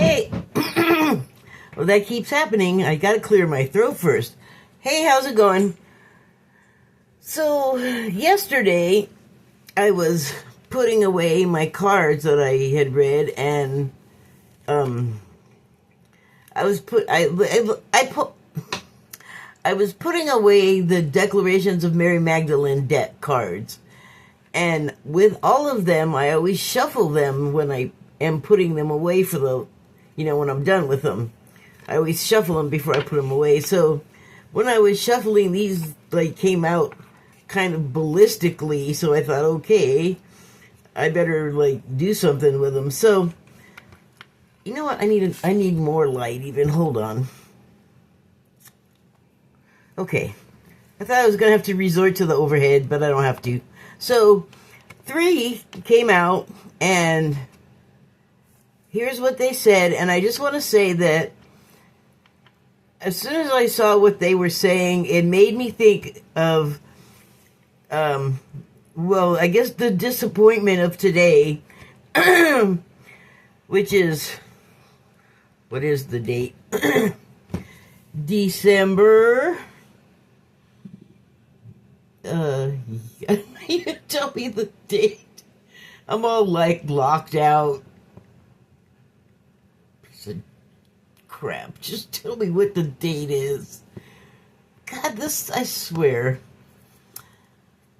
Hey, well, that keeps happening. I gotta clear my throat first. Hey, how's it going? So, yesterday, I was putting away my cards that I had read, and, I was putting away the Declarations of Mary Magdalene deck cards. And with all of them, I always shuffle them when I am putting them away when I'm done with them. I always shuffle them before I put them away. So when I was shuffling, these came out kind of ballistically. So I thought, okay, I better do something with them. So you know what? I need more light. Even hold on. Okay, I thought I was gonna have to resort to the overhead, but I don't have to. So 3 came out, and here's what they said. And I just want to say that as soon as I saw what they were saying, it made me think of, I guess the disappointment of today, which is, what is the date? December. You tell me the date. I'm all locked out. Piece of crap. Just tell me what the date is. God, I swear.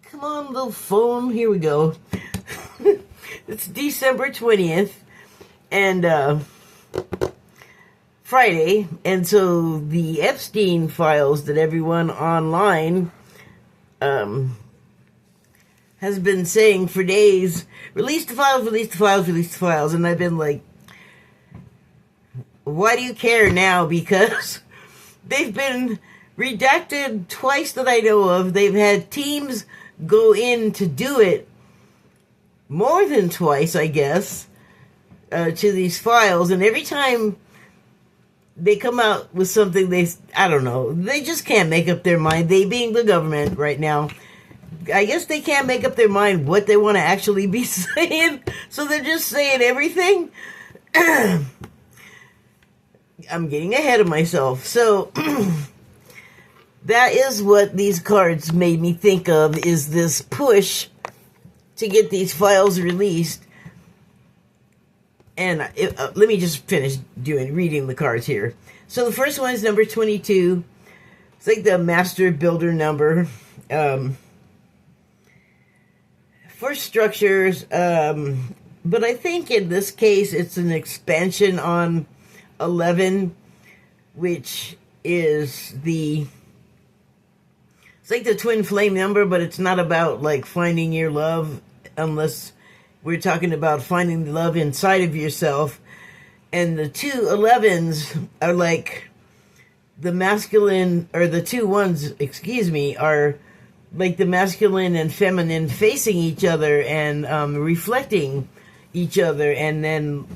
Come on, little phone. Here we go. It's December 20th. And, Friday. And so the Epstein files that everyone online has been saying for days, release the files, release the files, release the files. And I've been like, why do you care now? Because they've been redacted twice that I know of. They've had teams go in to do it more than twice, I guess, to these files. And every time they come out with something, I don't know, they just can't make up their mind. They being the government right now, I guess they can't make up their mind what they want to actually be saying, so they're just saying everything. I'm getting ahead of myself. So that is what these cards made me think of, is this push to get these files released. And let me just finish reading the cards here. So the first one is number 22. It's like the master builder number. For structures, but I think in this case it's an expansion on 11, which is it's like the twin flame number, but it's not about finding your love, unless we're talking about finding love inside of yourself. And the 2 11s are the masculine, or the 2 1s, are like the masculine and feminine facing each other and reflecting each other. And then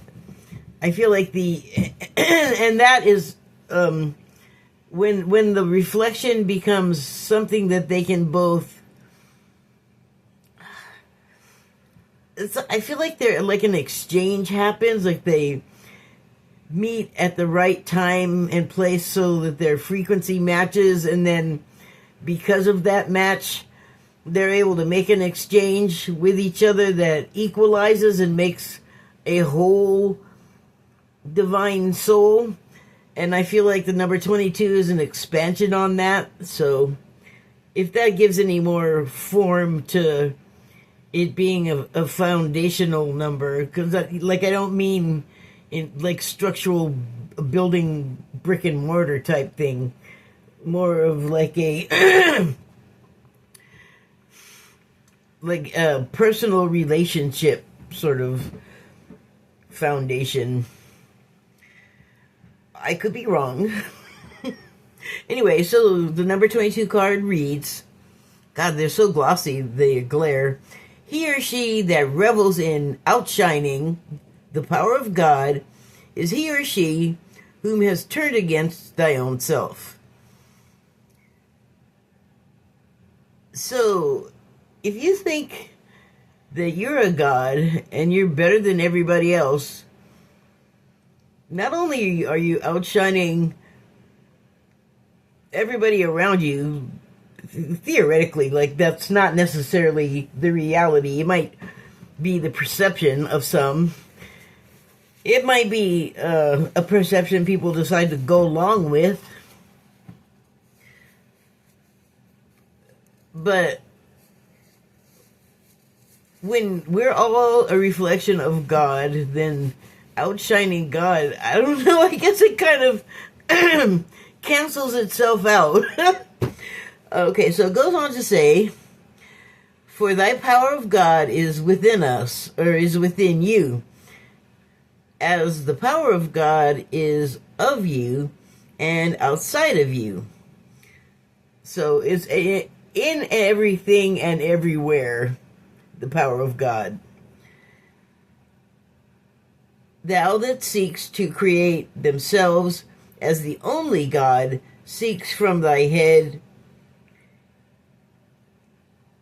I feel like and that is when the reflection becomes something that they can both, I feel like they're an exchange happens, they meet at the right time and place so that their frequency matches, and then because of that match, they're able to make an exchange with each other that equalizes and makes a whole divine soul. And I feel like the number 22 is an expansion on that. So if that gives any more form to it being a foundational number, because I don't mean in structural building brick and mortar type thing, more of a a personal relationship sort of foundation. I could be wrong. Anyway, so the number 22 card reads, God, they're so glossy, they glare. He or she that revels in outshining the power of God is he or she whom has turned against thy own self. So, if you think that you're a god and you're better than everybody else, not only are you outshining everybody around you, theoretically, like that's not necessarily the reality. It might be the perception of some. It might be a perception people decide to go along with. But when we're all a reflection of God, then outshining God, I don't know, I guess it kind of cancels itself out. Okay, so it goes on to say, for thy power of God is within us, or is within you, as the power of God is of you and outside of you. So it's in everything and everywhere, the power of God. Thou that seeks to create themselves as the only God seeks from thy head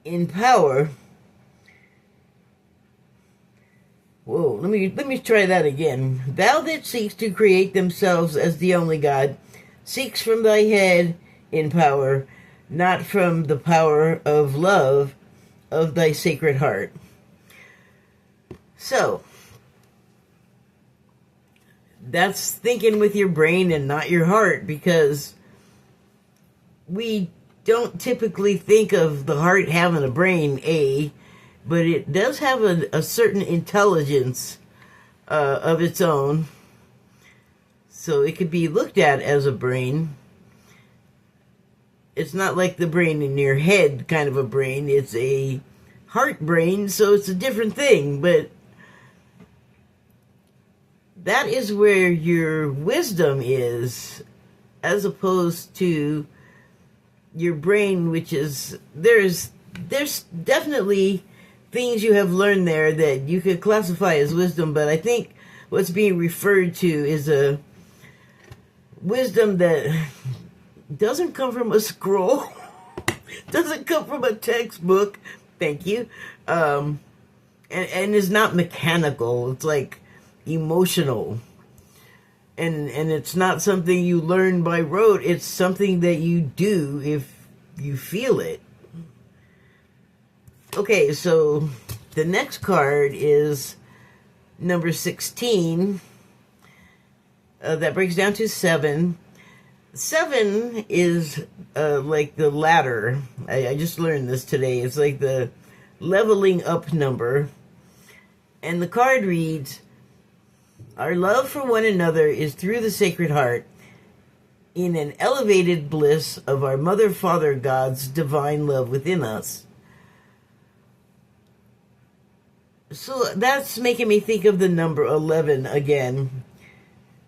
in power. Whoa, let me try that again. Thou that seeks to create themselves as the only God seeks from thy head in power, not from the power of love of thy sacred heart. So, that's thinking with your brain and not your heart, because we don't typically think of the heart having a brain, but it does have a certain intelligence of its own. So it could be looked at as a brain. It's not like the brain in your head kind of a brain. It's a heart brain, so it's a different thing. But that is where your wisdom is, as opposed to your brain, which is, there's definitely things you have learned there that you could classify as wisdom, but I think what's being referred to is a wisdom that doesn't come from a scroll, doesn't come from a textbook, thank you, and is not mechanical. It's like emotional. And it's not something you learn by rote. It's something that you do if you feel it. Okay, so the next card is number 16. That breaks down to 7. 7 is like the ladder. I just learned this today. It's like the leveling up number. And the card reads, our love for one another is through the Sacred Heart, in an elevated bliss of our Mother, Father, God's divine love within us. So that's making me think of the number 11 again.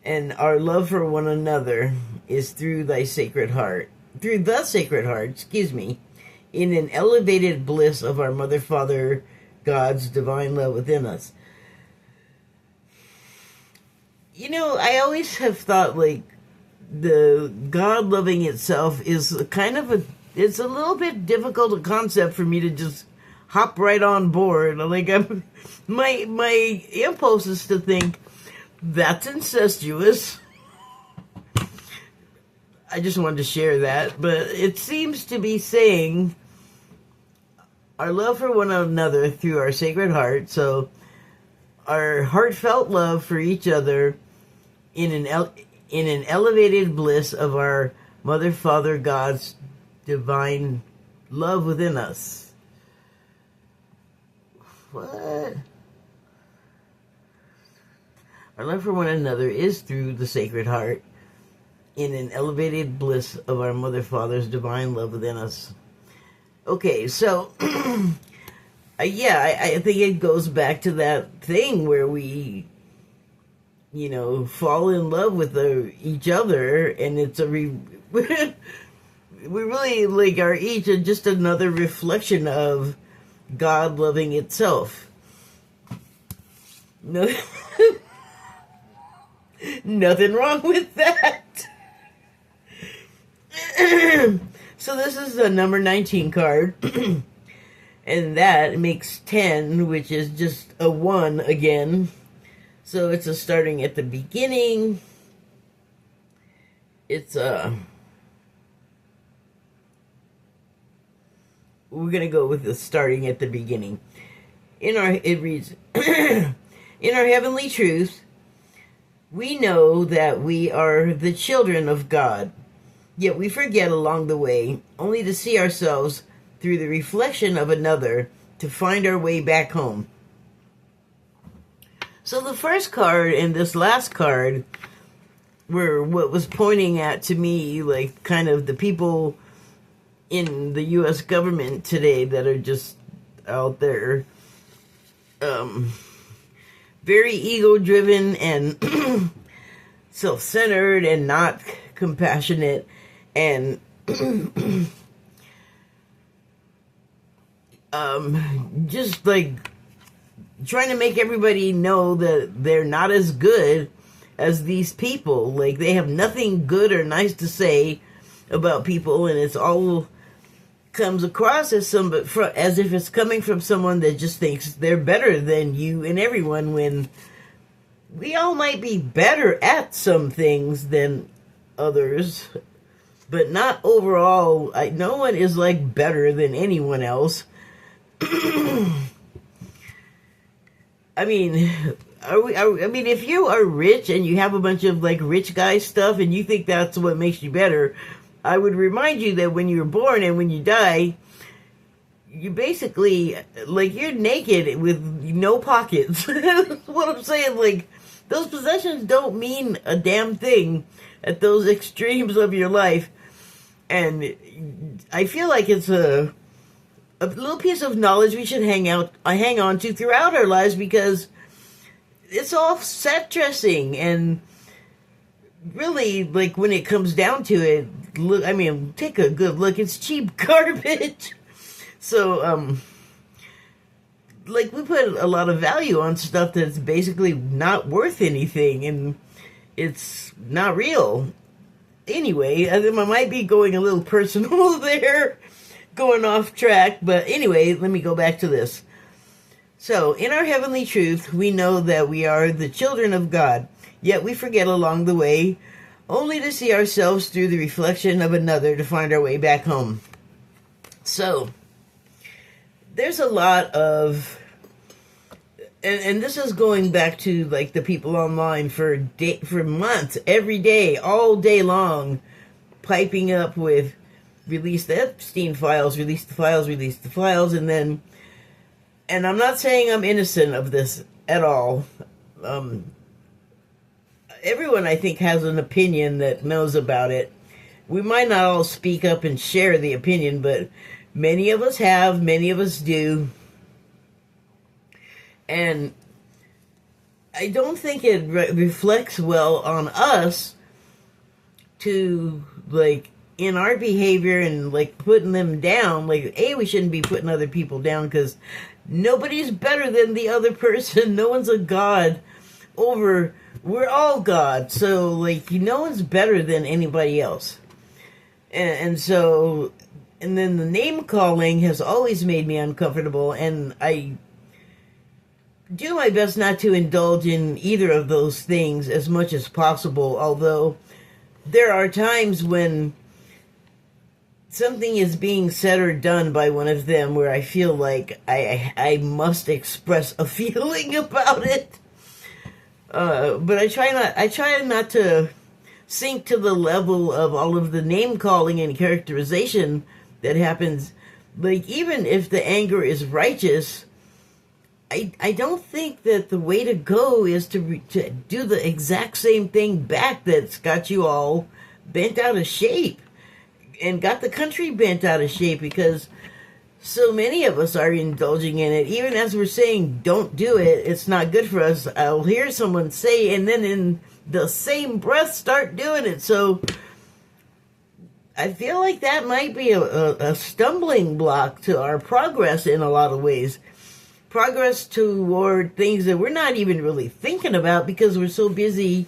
And our love for one another is through thy Sacred Heart, through the Sacred Heart, in an elevated bliss of our Mother, Father, God's divine love within us. You know, I always have thought, like, the God loving itself is kind of it's a little bit difficult a concept for me to just hop right on board. Like, my impulse is to think, that's incestuous. I just wanted to share that, but it seems to be saying our love for one another through our Sacred Heart, so our heartfelt love for each other in an elevated bliss of our Mother, Father, God's divine love within us. What? Our love for one another is through the Sacred Heart, in an elevated bliss of our Mother, Father's divine love within us. Okay, so, I think it goes back to that thing where we, fall in love with each other, and it's we really, like, are each just another reflection of God loving itself. No, nothing wrong with that. So this is the number 19 card. And that makes 10, which is just a 1 again. So it's a starting at the beginning. It's we're gonna go with the starting at the beginning. It reads, in our heavenly truth, we know that we are the children of God, yet we forget along the way, only to see ourselves through the reflection of another to find our way back home. So the first card and this last card were what was pointing at to me, like, kind of the people in the U.S. government today that are just out there, very ego-driven and self-centered and not compassionate and just like trying to make everybody know that they're not as good as these people. Like, they have nothing good or nice to say about people, and it's all comes across as as if it's coming from someone that just thinks they're better than you and everyone, when we all might be better at some things than others, but not overall. No one is like better than anyone else. I mean, I mean, if you are rich and you have a bunch of like rich guy stuff and you think that's what makes you better, I would remind you that when you're born and when you die, you basically, like, you're naked with no pockets. That's what I'm saying. Like, those possessions don't mean a damn thing at those extremes of your life. And I feel like it's a little piece of knowledge we should hang on to throughout our lives, because it's all set dressing, and really, like, when it comes down to it, look, I mean, take a good look, it's cheap garbage. So, like, we put a lot of value on stuff that's basically not worth anything, and it's not real. Anyway, I might be going a little personal there, going off track, but anyway, let me go back to this. So, in our heavenly truth, we know that we are the children of God, yet we forget along the way, only to see ourselves through the reflection of another to find our way back home. So, there's a lot of, and this is going back to like the people online for months, every day, all day long, piping up with release the Epstein files, release the files, and I'm not saying I'm innocent of this at all. Everyone, I think, has an opinion that knows about it. We might not all speak up and share the opinion, but many of us have, many of us do. And I don't think it reflects well on us to, like, in our behavior and, like, putting them down. Like, we shouldn't be putting other people down, because nobody's better than the other person. No one's a god over... We're all God, so, like, no one's better than anybody else. And so, and then the name calling has always made me uncomfortable, and I do my best not to indulge in either of those things as much as possible, although there are times when something is being said or done by one of them where I feel like I must express a feeling about it. But I try not to sink to the level of all of the name calling and characterization that happens. Like, even if the anger is righteous, I don't think that the way to go is to do the exact same thing back that's got you all bent out of shape and got the country bent out of shape, because so many of us are indulging in it. Even as we're saying, don't do it, it's not good for us, I'll hear someone say, and then in the same breath start doing it. So I feel like that might be a stumbling block to our progress in a lot of ways. Progress toward things that we're not even really thinking about because we're so busy,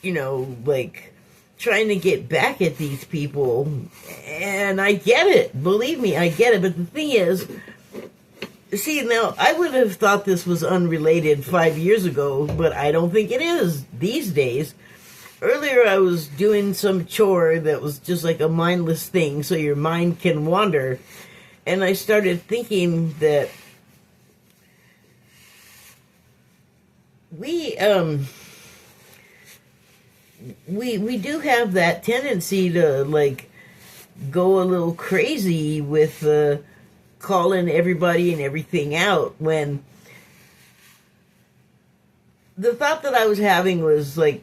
like, trying to get back at these people. And I get it. Believe me, I get it. But the thing is, See, now, I would have thought this was unrelated 5 years ago, but I don't think it is these days. Earlier, I was doing some chore that was just like a mindless thing, so your mind can wander. And I started thinking that we, we do have that tendency to, like, go a little crazy with calling everybody and everything out, when the thought that I was having was like,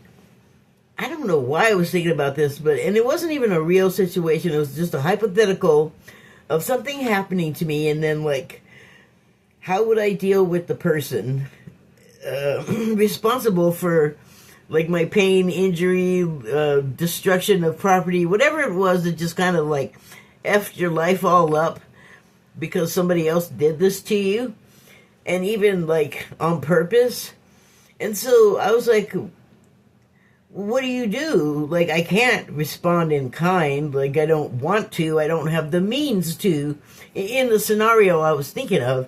I don't know why I was thinking about this, and it wasn't even a real situation. It was just a hypothetical of something happening to me, and then, like, how would I deal with the person responsible for, like, my pain, injury, destruction of property, whatever it was that just kind of, like, effed your life all up because somebody else did this to you, and even, like, on purpose. And so I was like, what do you do? Like, I can't respond in kind. Like, I don't want to. I don't have the means to, in the scenario I was thinking of.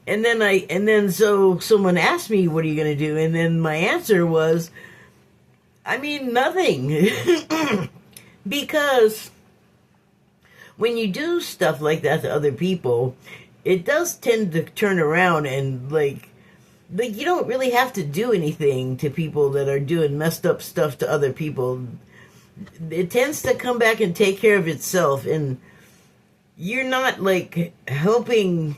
And then so someone asked me, what are you going to do? And then my answer was, I mean, nothing. Because when you do stuff like that to other people, it does tend to turn around and, like you don't really have to do anything to people that are doing messed up stuff to other people. It tends to come back and take care of itself, and you're not, like, helping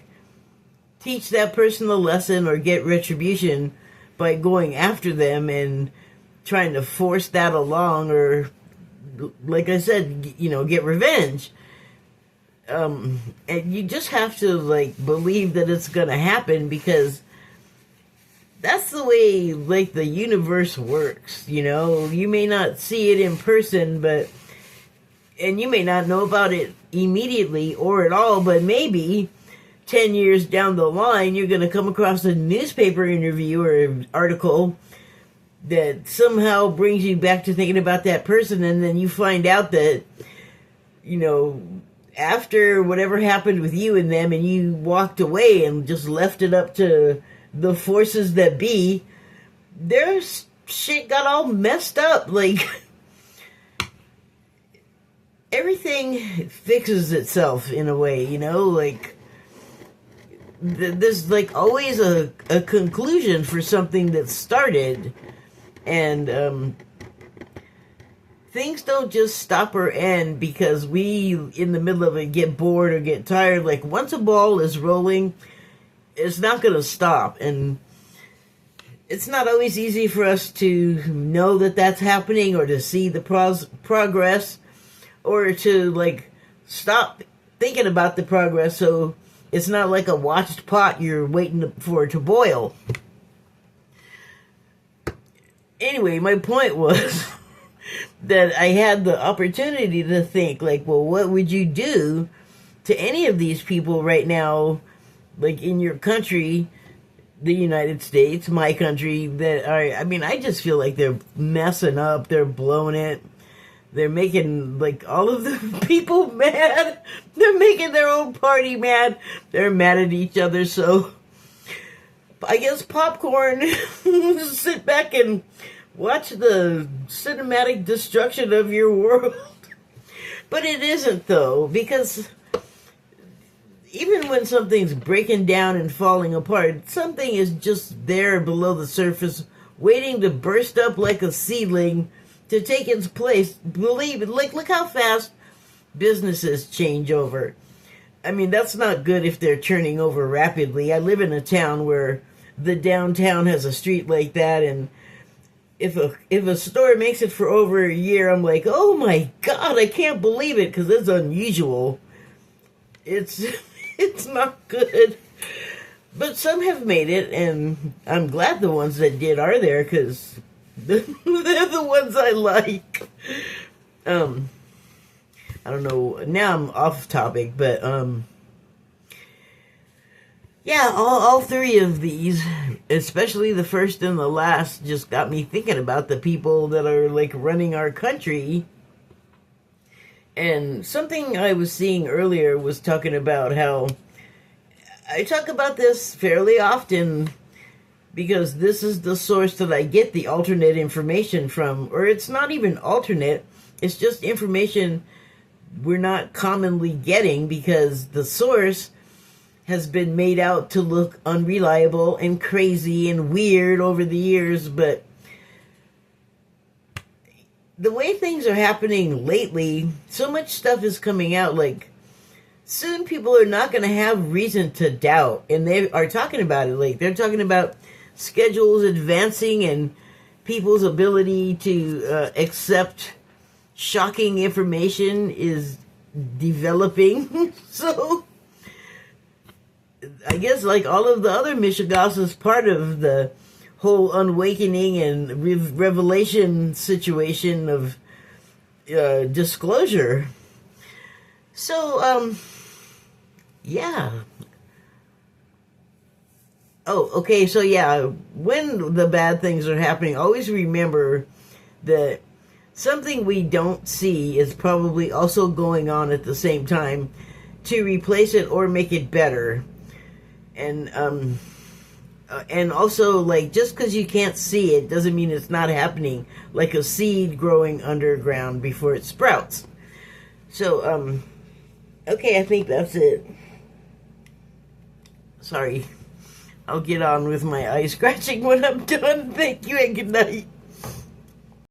teach that person a lesson or get retribution by going after them and trying to force that along, or, like I said, get revenge. And you just have to, like, believe that it's gonna happen, because that's the way, like, the universe works. You may not see it in person, and you may not know about it immediately or at all, but maybe 10 years down the line, you're going to come across a newspaper interview or article that somehow brings you back to thinking about that person, and then you find out that, after whatever happened with you and them, and you walked away and just left it up to the forces that be, their shit got all messed up. Like, everything fixes itself in a way, like, there's, like, always a conclusion for something that started, and things don't just stop or end because we, in the middle of it, get bored or get tired. Like, once a ball is rolling, it's not going to stop, and it's not always easy for us to know that that's happening, or to see the progress, or to, like, stop thinking about the progress, so it's not like a watched pot you're waiting for it to boil. Anyway, my point was that I had the opportunity to think, like, well, what would you do to any of these people right now, like, in your country, the United States, my country, that are, I just feel like they're messing up, they're blowing it, they're making, like, all of the people mad, they're making their own party mad, they're mad at each other, so I guess popcorn, sit back and watch the cinematic destruction of your world. But it isn't, though, because even when something's breaking down and falling apart, something is just there below the surface, waiting to burst up like a seedling to take its place. Believe it. Like, look how fast businesses change over. That's not good if they're turning over rapidly. I live in a town where the downtown has a street like that, and if a store makes it for over a year, I'm like, oh my God, I can't believe it, because it's unusual. It's not good. But some have made it, and I'm glad the ones that did are there, because they're the ones I like. I don't know, now I'm off topic, but yeah, all three of these, especially the first and the last, just got me thinking about the people that are, like, running our country. And something I was seeing earlier was talking about how I talk about this fairly often because this is the source that I get the alternate information from, or it's not even alternate, it's just information we're not commonly getting because the source has been made out to look unreliable and crazy and weird over the years. But the way things are happening lately, so much stuff is coming out, like soon people are not going to have reason to doubt, and they are talking about it. Like they're talking about schedules advancing and people's ability to accept shocking information is developing. So I guess like all of the other Michigas is part of the whole unawakening and revelation situation of disclosure. So yeah. Oh, okay, so yeah, when the bad things are happening, always remember that something we don't see is probably also going on at the same time to replace it or make it better. And also, like, just because you can't see it doesn't mean it's not happening, like a seed growing underground before it sprouts. So, okay, I think that's it. Sorry. I'll get on with my eye scratching when I'm done. Thank you and good night.